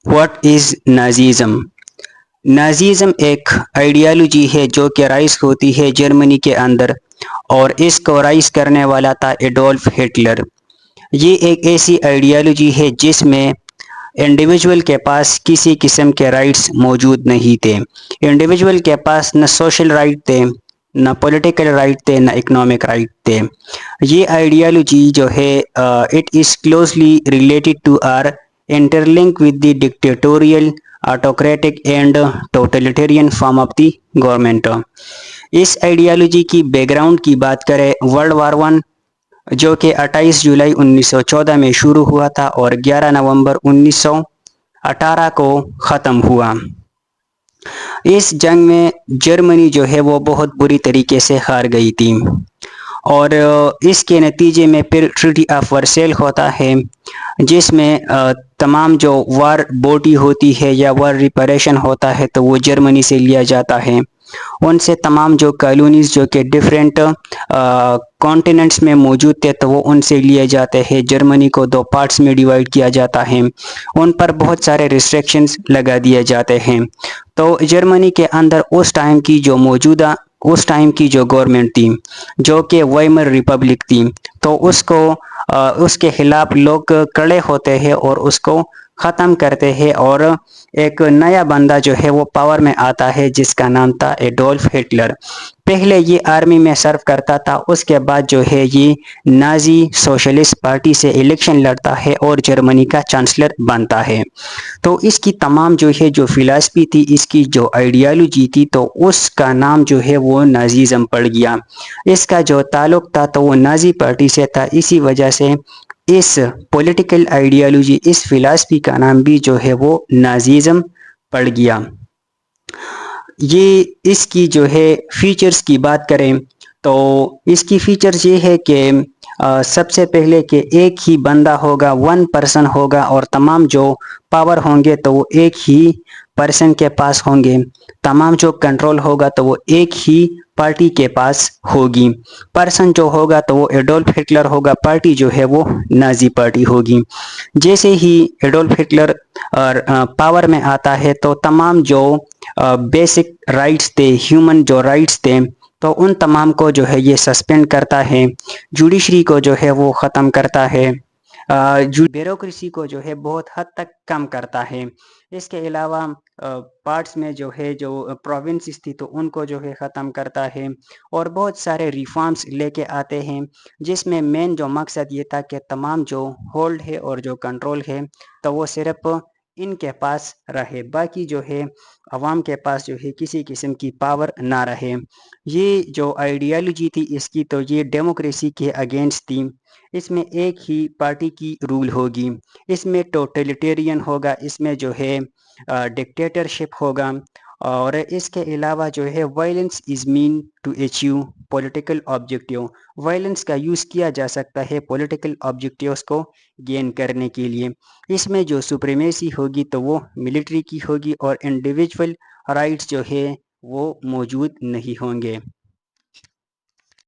What is नाजीज़म? नाजीज़म एक ideology है जो कि राइज होती है जर्मनी के अंदर, और इसको राइज करने वाला था एडोल्फ हिटलर। ये एक ऐसी आइडियालॉजी है जिसमें इंडिविजुअल के पास किसी किस्म के राइट्स मौजूद नहीं थे। इंडिविजुअल के पास न सोशल राइट थे, न पॉलिटिकल राइट थे, न इकोनॉमिक राइट थे। ये आइडियालॉजी जो है it is closely related to or interlink with the dictatorial, autocratic and totalitarian form of the government. इस आइडियालॉजी की बैकग्राउंड की बात करें, वर्ल्ड वार वन जो कि 28 जुलाई 1914 में शुरू हुआ था और 11 नवंबर 1918 को ख़त्म हुआ। इस जंग में जर्मनी जो है वो बहुत बुरी तरीके से हार गई थी, और इसके नतीजे में फिर ट्रीटी ऑफ वर्सेल होता है, जिसमें तमाम जो वार बोटी होती है या वार रिपेरेशन होता है तो वो जर्मनी से लिया जाता है। उनसे तमाम जो कॉलोनीज जो कि डिफरेंट कॉन्टिनेंट्स में मौजूद थे तो वो उनसे लिए जाते हैं। जर्मनी को दो पार्ट्स में डिवाइड किया जाता है, उन पर बहुत सारे रिस्ट्रिक्शंस लगा दिए जाते हैं। तो जर्मनी के अंदर उस टाइम की जो गवर्नमेंट थी जो कि वाइमर रिपब्लिक थी, तो उसके खिलाफ लोग खड़े होते हैं और उसको ख़त्म करते हैं, और एक नया बंदा जो है वो पावर में आता है जिसका नाम था एडोल्फ हिटलर। पहले ये आर्मी में सर्व करता था, उसके बाद जो है ये नाजी सोशलिस्ट पार्टी से इलेक्शन लड़ता है और जर्मनी का चांसलर बनता है। तो इसकी तमाम जो है जो फिलासफी थी, इसकी जो आइडियालॉजी थी, तो उसका नाम जो है वो नाजीज़म पड़ गया। इसका जो ताल्लुक था तो वो नाजी पार्टी से था, इसी वजह से इस पॉलिटिकल आइडियालॉजी, इस फिलासफी का नाम भी जो है वो नाजीज़म पड़ गया। ये इसकी जो है फीचर्स की बात करें तो इसकी फीचर्स ये है कि सबसे पहले कि एक ही बंदा होगा, वन पर्सन होगा, और तमाम जो पावर होंगे तो वो एक ही पर्सन के पास होंगे। तमाम जो कंट्रोल होगा तो वो एक ही पार्टी के पास होगी। पर्सन जो होगा तो वो एडोल्फ हिटलर होगा, पार्टी जो है वो नाजी पार्टी होगी। जैसे ही एडोल्फ हिटलर और पावर में आता है तो तमाम जो बेसिक राइट्स थे, ह्यूमन जो राइट्स थे, तो उन तमाम को जो है ये सस्पेंड करता है। जुडिशरी को जो है वो ख़त्म करता है, ब्यूरोक्रेसी को जो है बहुत हद तक कम करता है। इसके अलावा पार्ट्स में जो है जो प्रोविंसेस थी तो उनको जो है ख़त्म करता है, और बहुत सारे रिफॉर्म्स लेके आते हैं, जिसमें मेन जो मकसद ये था कि तमाम जो होल्ड है और जो कंट्रोल है तो वो सिर्फ इनके पास रहे, बाकी जो है अवाम के पास जो है किसी किस्म की पावर ना रहे। ये जो आइडियालॉजी थी इसकी, तो ये डेमोक्रेसी के अगेंस्ट थी। इसमें एक ही पार्टी की रूल होगी, इसमें टोटलिटेरियन होगा, इसमें जो है डिक्टेटरशिप होगा, और इसके अलावा जो है violence is mean to achieve political objective. Violence का यूज़ किया जा सकता है पॉलिटिकल ऑब्जेक्टिव्स को गेन करने के लिए। इसमें जो सुप्रीमेसी होगी तो वो मिलिट्री की होगी, और इंडिविजुअल राइट्स जो है वो मौजूद नहीं होंगे।